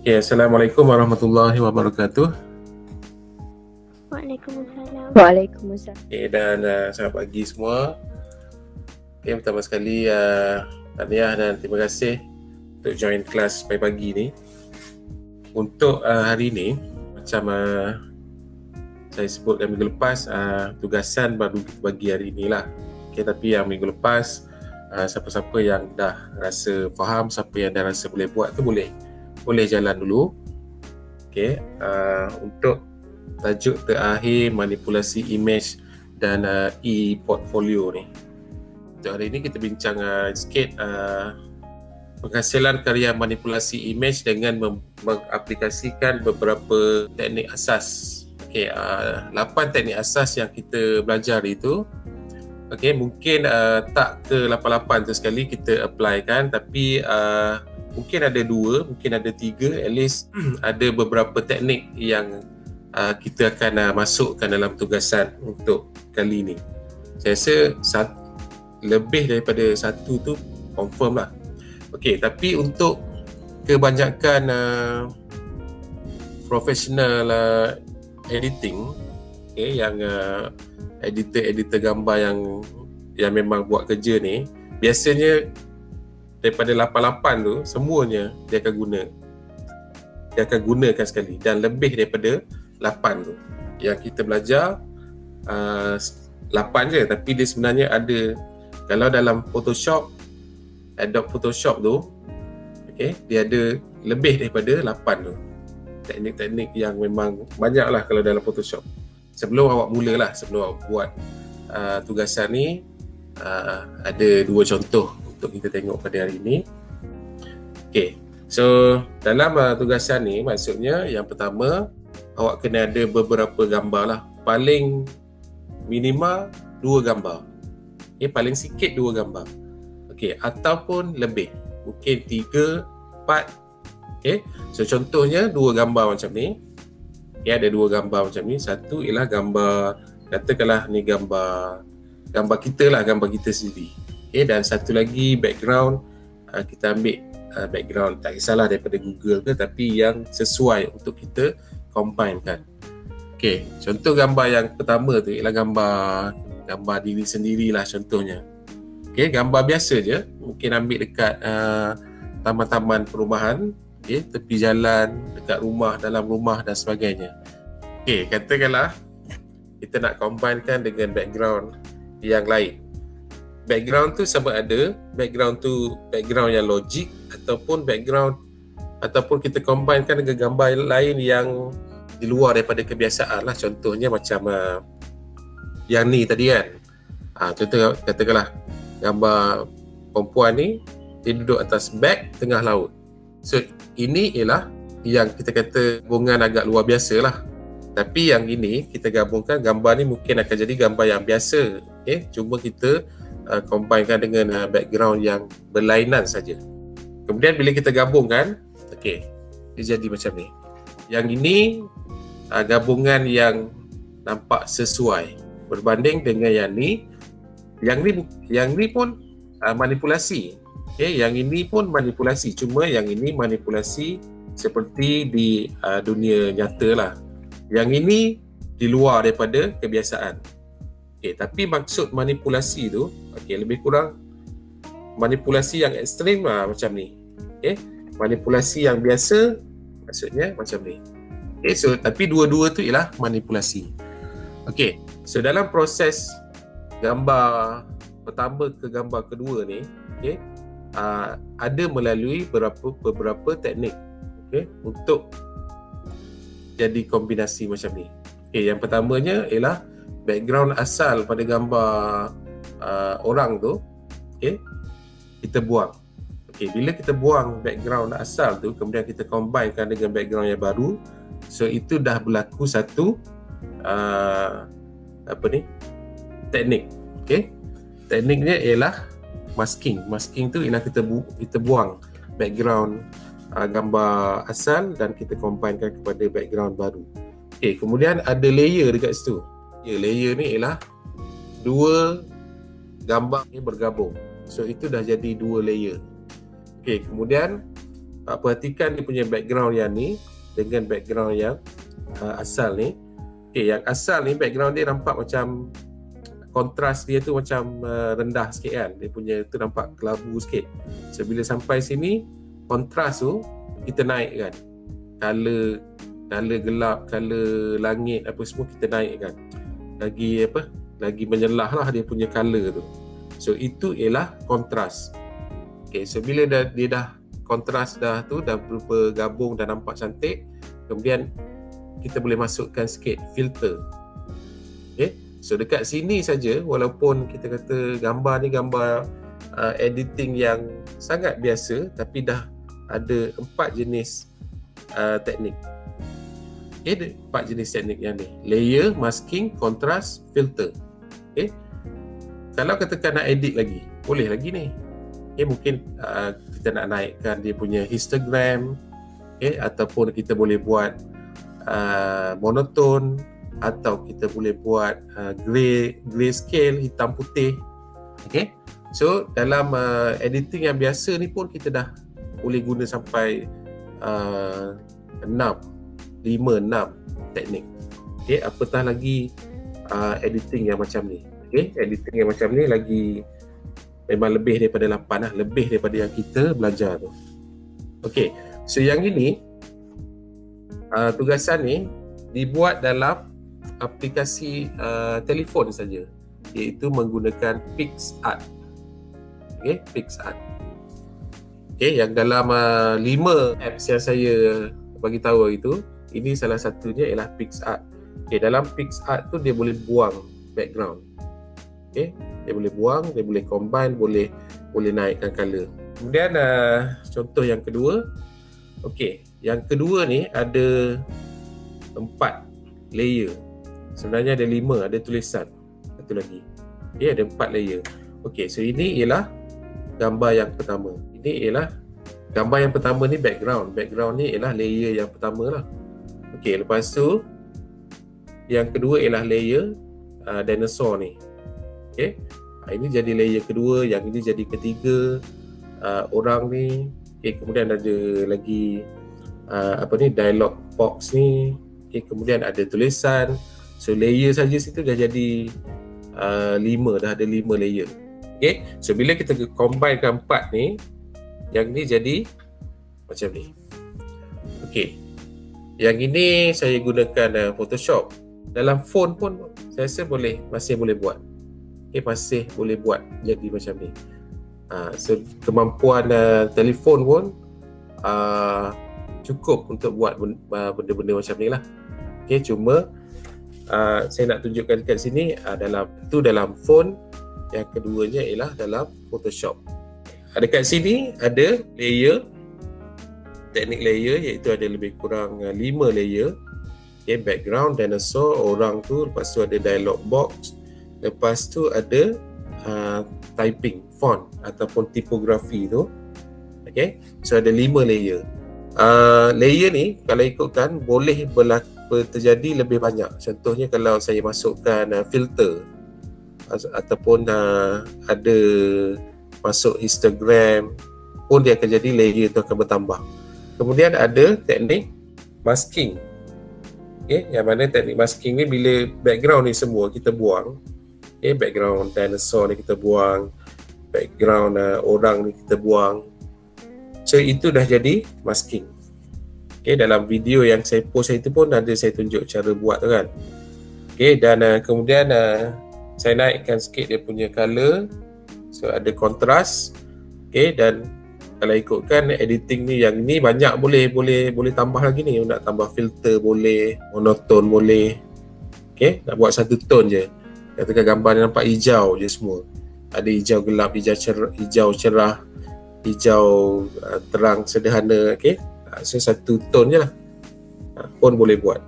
Ya, Assalamualaikum warahmatullahi wabarakatuh. Waalaikumsalam. Waalaikumsalam. Dan selamat pagi semua. Pertama sekali tahniah dan terima kasih untuk join kelas pagi ni. Untuk hari ni, macam saya sebutkan minggu lepas, tugasan baru kita bagi hari ni lah. Tapi yang minggu lepas, siapa-siapa yang dah rasa faham, siapa yang dah rasa boleh buat tu boleh jalan dulu. Untuk tajuk terakhir manipulasi image dan e-portfolio ni. Untuk hari ni kita bincang sikit penghasilan karya manipulasi image dengan mengaplikasikan beberapa teknik asas. 8 teknik asas yang kita belajar itu. Mungkin tak ke 88 tu sekali kita apply kan, tapi mungkin ada 2, mungkin ada 3, at least ada beberapa teknik yang kita akan masukkan dalam tugasan untuk kali ni. Saya rasa lebih daripada 1 tu confirm lah. Tapi untuk kebanyakan professional editing, yang editor gambar yang memang buat kerja ni, biasanya daripada 88 tu semuanya dia akan gunakan sekali, dan lebih daripada 8 tu. Yang kita belajar 8 je, tapi dia sebenarnya ada, kalau dalam Photoshop, Adobe Photoshop tu, dia ada lebih daripada 8 tu. Teknik-teknik yang memang banyak lah kalau dalam Photoshop. Sebelum awak buat tugasan ni, ada 2 contoh untuk kita tengok pada hari ni. So dalam tugasan ni, maksudnya yang pertama, awak kena ada beberapa gambar lah. Paling minimal 2 gambar. Paling sikit 2 gambar. Ataupun lebih. Mungkin 3, 4. So contohnya 2 gambar macam ni. Ada 2 gambar macam ni. Satu ialah gambar, katakanlah ni gambar kita lah, gambar kita sendiri. Dan satu lagi background, kita ambil background, tak kisahlah daripada Google ke, tapi yang sesuai untuk kita combine kan. Contoh gambar yang pertama tu ialah gambar diri sendirilah contohnya. Gambar biasa je, mungkin ambil dekat taman-taman perumahan, tepi jalan, dekat rumah, dalam rumah dan sebagainya. Katakanlah kita nak combinekan dengan background yang lain. Background tu sama ada background tu background yang logik, ataupun kita combinekan dengan gambar lain yang di luar daripada kebiasaan lah. Contohnya macam yang ni tadi kan. Contoh katakanlah gambar perempuan ni, dia duduk atas beg tengah laut. So ini ialah yang kita kata gabungan agak luar biasa lah. Tapi yang ini kita gabungkan, gambar ni mungkin akan jadi gambar yang biasa. Cuma kita combinekan dengan background yang berlainan saja. Kemudian bila kita gabungkan, dia jadi macam ni. Yang ini gabungan yang nampak sesuai berbanding dengan yang ni. Yang ni pun manipulasi. Yang ini pun manipulasi, cuma yang ini manipulasi seperti di dunia nyata lah. Yang ini di luar daripada kebiasaan. Tapi maksud manipulasi tu, lebih kurang manipulasi yang ekstrim macam ni. Manipulasi yang biasa maksudnya macam ni. So tapi dua-dua tu ialah manipulasi. So dalam proses gambar pertama ke gambar kedua ni, ada melalui beberapa teknik untuk jadi kombinasi macam ni. Yang pertamanya ialah background asal pada gambar orang tu, kita buang. Bila kita buang background asal tu, kemudian kita combinekan dengan background yang baru, so itu dah berlaku satu teknik. Tekniknya ialah masking. Masking tu ialah kita buang background gambar asal dan kita combinekan kepada background baru. Kemudian ada layer dekat situ. Layer ni ialah 2 gambar ni bergabung. So itu dah jadi 2 layer. Kemudian perhatikan dia punya background yang ni dengan background yang asal ni. Okay, yang asal ni background dia nampak macam kontras dia tu macam rendah sikit kan. Dia punya tu nampak kelabu sikit. So bila sampai sini kontras tu kita naikkan. Color gelap, color langit apa semua kita naikkan. Lagi menyelah lah dia punya color tu. So itu ialah kontras. Okay, so bila dia dah kontras dah bergabung dan nampak cantik, kemudian kita boleh masukkan sikit filter. Okay, so dekat sini saja, walaupun kita kata gambar ni gambar editing yang sangat biasa, tapi dah ada 4 jenis teknik. Okay, ada 4 jenis teknik yang ni: layer, masking, kontras, filter. Okay, kalau katakan nak edit lagi, boleh lagi ni. Okay, mungkin kita nak naikkan dia punya histogram, okay, ataupun kita boleh buat monoton, atau kita boleh buat grayscale, hitam putih. Okay, so dalam editing yang biasa ni pun kita dah boleh guna sampai 5-6 teknik. Okay, apatah lagi editing yang macam ni. Okay, editing yang macam ni lagi memang lebih daripada 8 lah, lebih daripada yang kita belajar tu. Okay, so yang ini tugasan ni dibuat dalam aplikasi telefon saja, iaitu menggunakan PicsArt. Okay, PicsArt. Okay, yang dalam 5 apps yang saya bagi tahu itu, ini salah satunya ialah PicsArt. Okay, dalam PicsArt tu dia boleh buang background. Okay, dia boleh buang, dia boleh combine, boleh naikkan color. Kemudian contoh yang kedua. Okay, yang kedua ni ada 4 layer. Sebenarnya ada 5, ada tulisan satu lagi. Okay, ada 4 layer. Okay, so ini ialah gambar yang pertama. Ini ialah gambar yang pertama ni background. Background ni ialah layer yang pertama lah. Okay, lepas tu yang kedua ialah layer dinosaur ni. Okay, ini jadi layer kedua, yang ini jadi ketiga, orang ni. Okay, kemudian ada lagi dialog box ni. Okay, kemudian ada tulisan. So layer saja situ dah jadi 5, dah ada 5 layer. Okay, so bila kita combinekan 4 ni, yang ni jadi macam ni. Okay, yang ini saya gunakan Photoshop. Dalam phone pun saya rasa masih boleh buat. Okay, masih boleh buat jadi macam ni. So kemampuan telefon pun cukup untuk buat benda-benda macam ni lah. Okay, cuma saya nak tunjukkan dekat sini dalam phone, yang keduanya ialah dalam Photoshop. Dekat sini ada layer, teknik layer, iaitu ada lebih kurang 5 layer. Okay, background, dinosaur, orang tu, lepas tu ada dialog box, lepas tu ada typing, font ataupun tipografi tu. Okay, so ada 5 layer. Layer ni kalau ikutkan boleh terjadi lebih banyak. Contohnya kalau saya masukkan filter ataupun ada masuk histogram pun, dia akan jadi layer tu akan bertambah. Kemudian ada teknik masking. Okay, yang mana teknik masking ni bila background ni semua kita buang. Okay, background dinosaur ni kita buang, background orang ni kita buang. So itu dah jadi masking. Okay, dalam video yang saya post itu pun ada saya tunjuk cara buat tu kan. Okay, dan kemudian saya naikkan sikit dia punya color. So ada kontras. Okay, dan kalau ikutkan editing ni, yang ni banyak boleh tambah lagi ni. Nak tambah filter boleh, monoton boleh. Okay, nak buat satu tone je. Katakan gambar ni nampak hijau je semua. Ada hijau gelap, hijau cerah, hijau terang sederhana. Okay, so satu tone je lah. Pun boleh buat.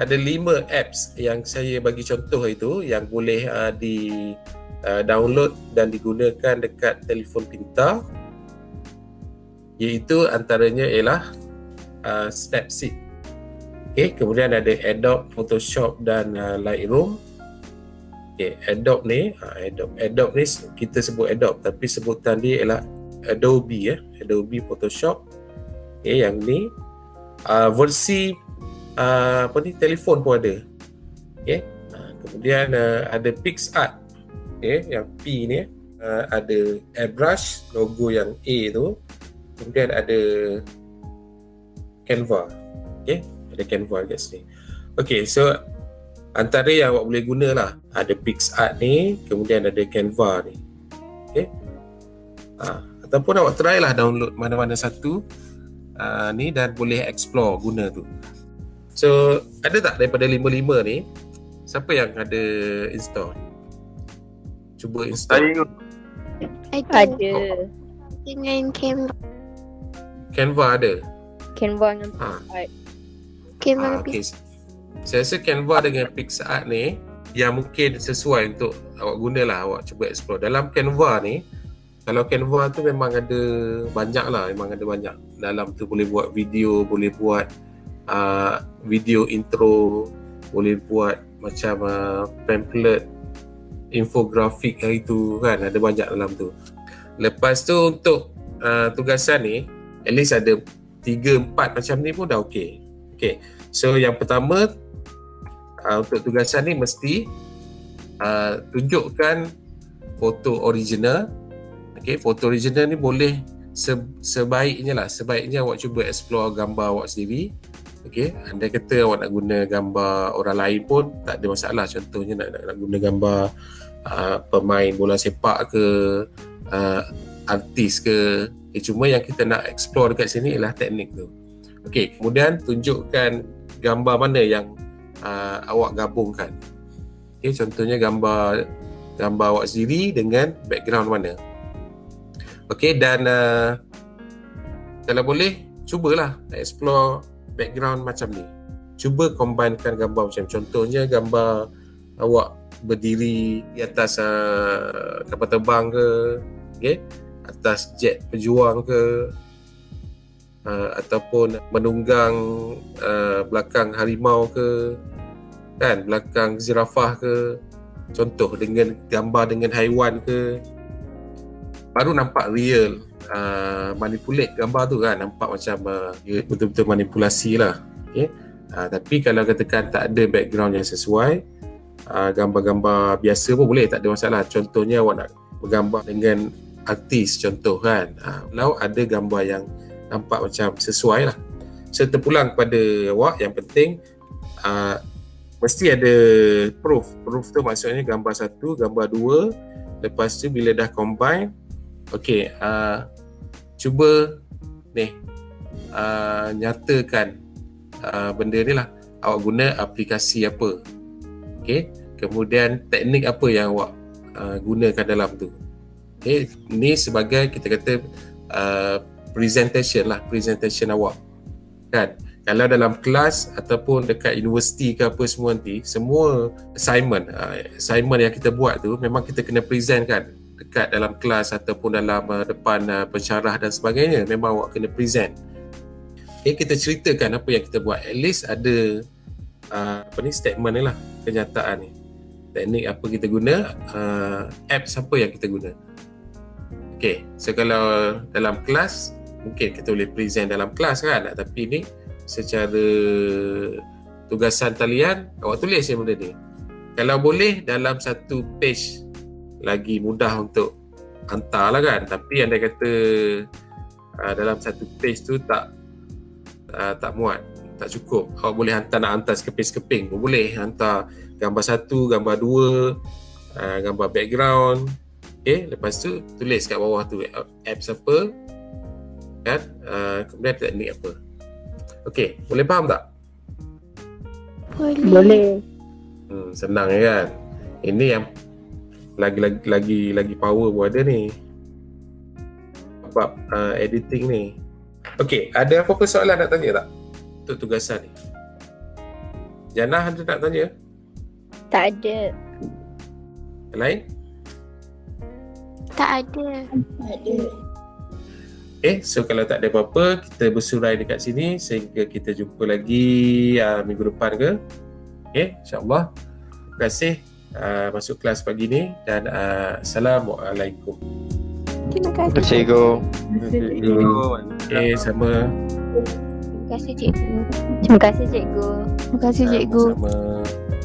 Ada 5 apps yang saya bagi contoh itu yang boleh download dan digunakan dekat telefon pintar, iaitu antaranya ialah Snapseed. Okay, kemudian ada Adobe, Photoshop dan Lightroom. Okay, Adobe ni kita sebut Adobe tapi sebutan dia ialah Adobe Adobe Photoshop. Yang ni versi telefon pun ada. Kemudian ada PixArt. Yang P ni ada airbrush, logo yang A tu. Kemudian ada Canva. Ada Canva kat sini. So antara yang awak boleh guna lah, ada PixArt ni, kemudian ada Canva ni. Ataupun awak try lah download mana-mana satu ni dan boleh explore guna tu. So ada tak daripada 5 ni, siapa yang ada install? Cuba install. Ada. Dengan Canva. Canva ada? Canva dengan PixArt. Canva okay. Saya rasa Canva dengan PixArt ni yang mungkin sesuai untuk awak gunalah, awak cuba explore. Dalam Canva ni, kalau Canva tu memang ada banyak lah, memang ada banyak. Dalam tu boleh buat video, boleh buat video intro, boleh buat macam pamphlet, infografik hari tu kan, ada banyak dalam tu. Lepas tu untuk tugasan ni, at least ada 3-4 macam ni pun dah okey. So yang pertama, untuk tugasan ni mesti tunjukkan foto original. Foto original ni boleh sebaiknya awak cuba explore gambar awak sendiri. Andai kata awak nak guna gambar orang lain pun tak ada masalah. Contohnya nak guna gambar pemain bola sepak ke, artis ke. Cuma yang kita nak explore dekat sini ialah teknik tu. Kemudian tunjukkan gambar mana yang awak gabungkan. Contohnya gambar awak sendiri dengan background mana. Dan kalau boleh, cubalah explore background macam ni. Cuba combinekan gambar macam, contohnya gambar awak berdiri di atas kapal terbang ke, atas jet pejuang ke, ataupun menunggang belakang harimau ke, kan, belakang zirafah ke, contoh dengan gambar dengan haiwan ke, baru nampak real. Manipulate gambar tu kan, nampak macam betul-betul manipulasi lah. Tapi kalau katakan tak ada background yang sesuai, gambar-gambar biasa pun boleh, tak ada masalah. Contohnya awak nak bergambar dengan artis contoh kan, kalau ada gambar yang nampak macam sesuai lah. So terpulang kepada awak, yang penting mesti ada proof tu, maksudnya gambar 1, gambar 2. Lepas tu bila dah combine, cuba ni nyatakan benda ni lah, awak guna aplikasi apa, kemudian teknik apa yang awak gunakan dalam tu. Ni sebagai kita kata presentation awak kan. Kalau dalam kelas ataupun dekat universiti ke apa semua nanti, semua assignment yang kita buat tu memang kita kena present kan, dekat dalam kelas ataupun dalam depan pensyarah dan sebagainya, memang awak kena present. Kita ceritakan apa yang kita buat, at least ada statement ni lah, kenyataan ni, teknik apa kita guna, apps apa yang kita guna. So kalau dalam kelas mungkin kita boleh present dalam kelas kan, tapi ni secara tugasan talian awak tulis je benda ni. Kalau boleh dalam satu page lagi mudah untuk hantar lah kan, tapi andai kata dalam satu page tu tak muat, tak cukup, awak boleh nak hantar sekeping-sekeping pun boleh. Hantar gambar 1, gambar 2, gambar background, lepas tu tulis kat bawah tu apps apa kan, kemudian teknik apa. Boleh faham tak? Boleh. Senang kan. Ini yang lagi power pun ada ni, bab editing ni. Ada apa-apa soalan nak tanya tak untuk tugasan ni? Janah ada nak tanya? Tak ada. Yang lain? Tak ada. So kalau tak ada apa-apa, kita bersurai dekat sini sehingga kita jumpa lagi minggu depan ke. InsyaAllah. Terima kasih masuk kelas pagi ni dan Assalamualaikum. Terima Terima kasih. kasih Cikgu. Okay, sama. Terima kasih cikgu. Terima kasih cikgu. Terima kasih cikgu. Sama-sama.